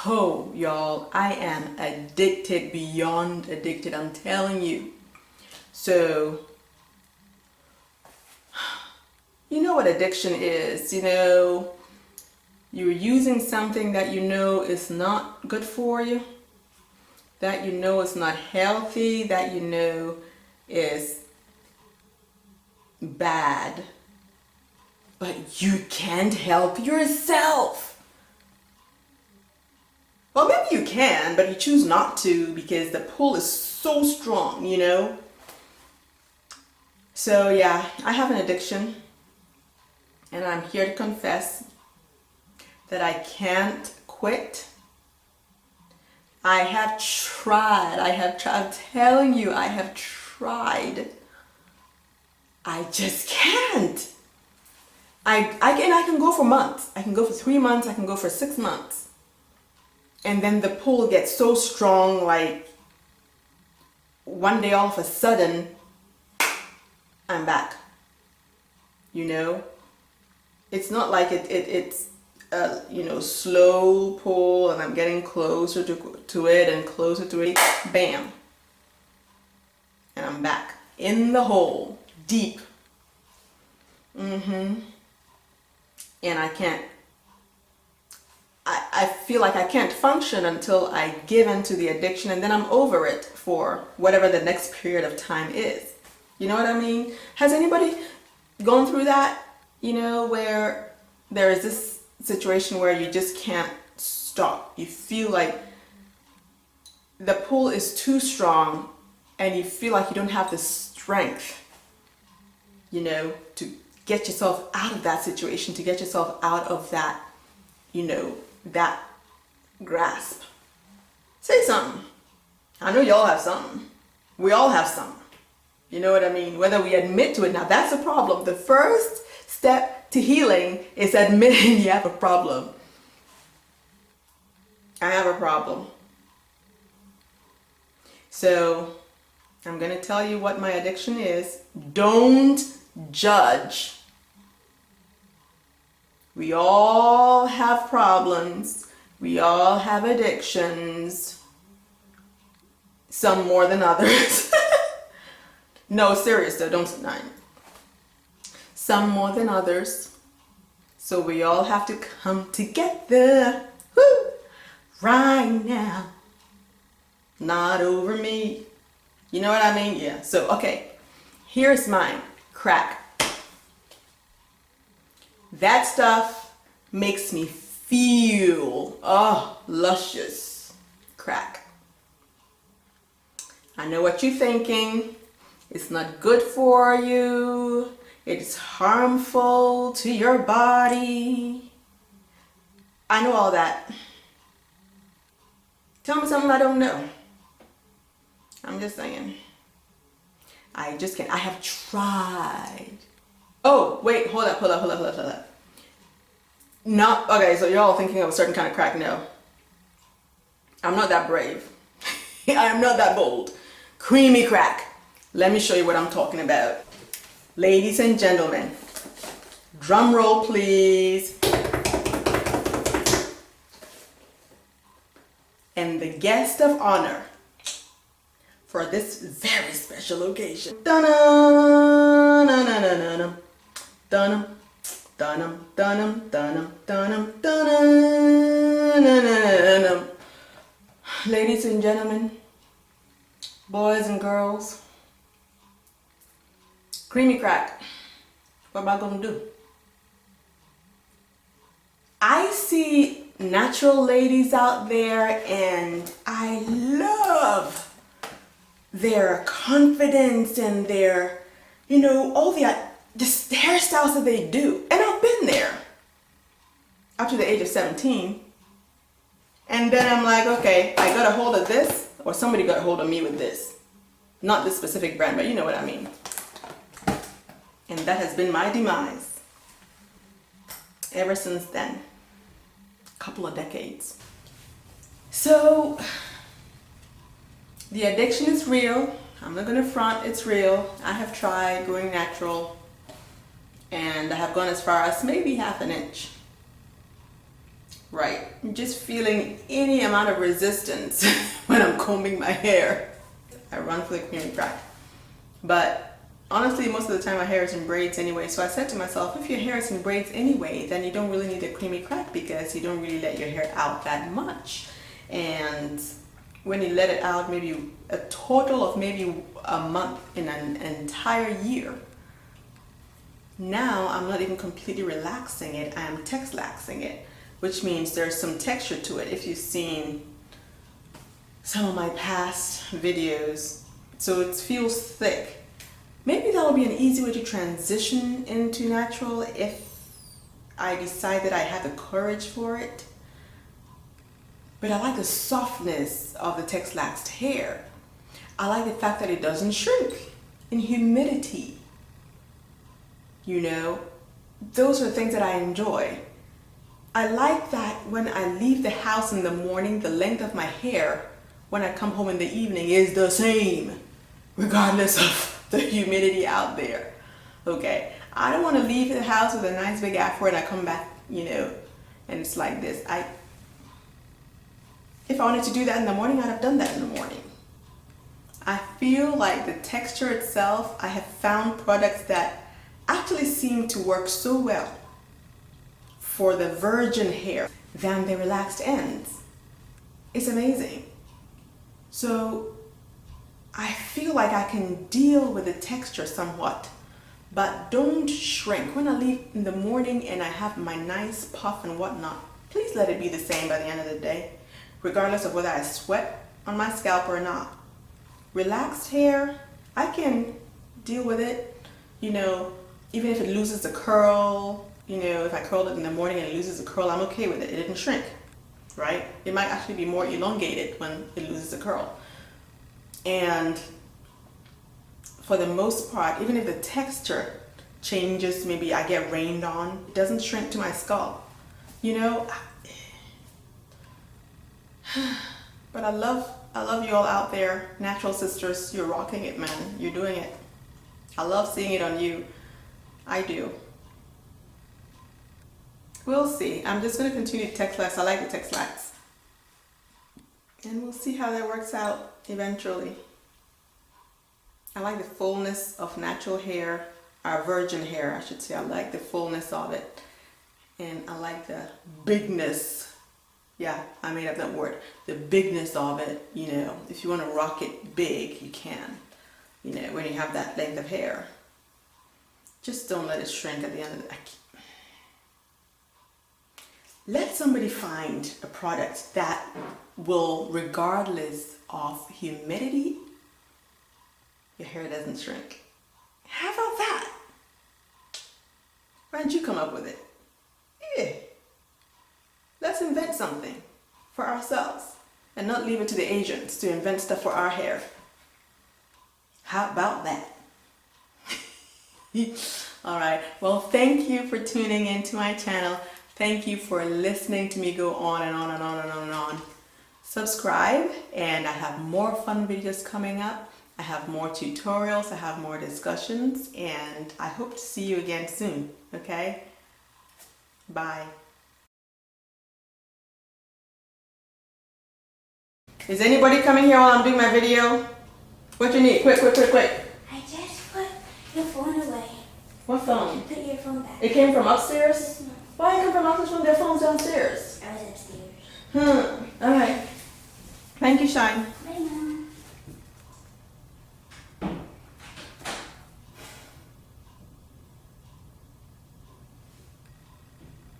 So, y'all, I am addicted, beyond addicted, I'm telling you. So, you know what addiction is, you're using something that you know is not good for you, that you know is not healthy, that you know is bad, but you can't help yourself. Well, maybe you can, but you choose not to because the pull is so strong, So yeah, I have an addiction, and I'm here to confess that I can't quit. I have tried, I'm telling you, I have tried. I just can't. I can go for months. I can go for 3 months, I can go for 6 months. And then the pull gets so strong, like one day all of a sudden, I'm back. It's not like it's a slow pull and I'm getting closer to it and closer to it. Bam. And I'm back in the hole, deep. And I feel like I can't function until I give in to the addiction, and then I'm over it for whatever the next period of time is. You know what I mean? Has anybody gone through that? Where there is this situation where you just can't stop. You feel like the pull is too strong and you feel like you don't have the strength, to get yourself out of that situation, to get yourself out of that, that grasp. Say something. I know y'all have something. We all have something. You know what I mean? Whether we admit to it. Now that's the problem. The first step to healing is admitting you have a problem. I have a problem. So I'm going to tell you what my addiction is. Don't judge. We all have problems. We all have addictions. Some more than others. No, serious though, don't deny it. Some more than others. So we all have to come together. Woo! Right now. Not over me. You know what I mean? Yeah. So, okay. Here's mine. Crack. That stuff makes me feel, luscious. Crack. I know what you're thinking. It's not good for you. It's harmful to your body. I know all that. Tell me something I don't know. I'm just saying. I just can't. I have tried. Oh, wait, hold up. No, okay, so you're all thinking of a certain kind of crack. No. I'm not that brave. I am not that bold. Creamy crack. Let me show you what I'm talking about. Ladies and gentlemen, drum roll please. And the guest of honor for this very special occasion. Dun-dun, dun-dun, dun-dun, dun-dun, dun-dun, dun-dun, dun-dun, dun-dun, dun-dun. Ladies and gentlemen, boys and girls, creamy crack. What am I gonna do? I see natural ladies out there and I love their confidence and their, all the just hairstyles that they do. And I've been there up to the age of 17. And then I'm like, okay, I got a hold of this, or somebody got a hold of me with this. Not this specific brand, but you know what I mean. And that has been my demise ever since then. A couple of decades. So, the addiction is real. I'm not gonna front, it's real. I have tried going natural, and I have gone as far as maybe half an inch. right? I'm just feeling any amount of resistance when I'm combing my hair. I run for the creamy crack. But honestly, most of the time my hair is in braids anyway. So I said to myself, if your hair is in braids anyway, then you don't really need a creamy crack because you don't really let your hair out that much. And when you let it out maybe a total of maybe a month in an entire year, now I'm not even completely relaxing it, I am texlaxing it, which means there's some texture to it. If you've seen some of my past videos, so it feels thick. Maybe that'll be an easy way to transition into natural if I decide that I have the courage for it. But I like the softness of the texlaxed hair. I like the fact that it doesn't shrink in humidity. You know, those are things that I enjoy. I like that when I leave the house in the morning, the length of my hair when I come home in the evening is the same, regardless of the humidity out there. Okay, I don't want to leave the house with a nice big afro and I come back, you know, and it's like this. If I wanted to do that in the morning, I'd have done that in the morning. I feel like the texture itself, I have found products that actually seem to work so well for the virgin hair than the relaxed ends. It's amazing. So I feel like I can deal with the texture somewhat, but don't shrink. When I leave in the morning and I have my nice puff and whatnot, please let it be the same by the end of the day, regardless of whether I sweat on my scalp or not. Relaxed hair, I can deal with it, you know, even if it loses the curl, you know, if I curl it in the morning and it loses the curl, I'm okay with it. It didn't shrink, right? It might actually be more elongated when it loses the curl. And for the most part, even if the texture changes, maybe I get rained on, it doesn't shrink to my scalp, you know? But I love you all out there, natural sisters. You're rocking it, man. You're doing it. I love seeing it on you. I do. We'll see. I'm just going to continue to texlax. I like the texlax. And we'll see how that works out eventually. I like the fullness of natural hair, our virgin hair, I should say. I like the fullness of it. And I like the bigness. Yeah, I made up that word. The bigness of it, you know. If you want to rock it big, you can. You know, when you have that length of hair. Just don't let it shrink at the end of the day. Let somebody find a product that will, regardless of humidity, your hair doesn't shrink. How about that? Why don't you come up with it? Yeah. Let's invent something for ourselves and not leave it to the Asians to invent stuff for our hair. How about that? All right. Well, thank you for tuning into my channel. Thank you for listening to me go on and on and on and on and on. Subscribe, and I have more fun videos coming up. I have more tutorials. I have more discussions, and I hope to see you again soon. Okay? Bye. Is anybody coming here while I'm doing my video? What you need? Quick, quick, quick, quick. I just put your phone away. What phone? Put your phone back. It came from upstairs? Why did it come from upstairs when their phone's downstairs? I was upstairs. Alright. Thank you, Shine.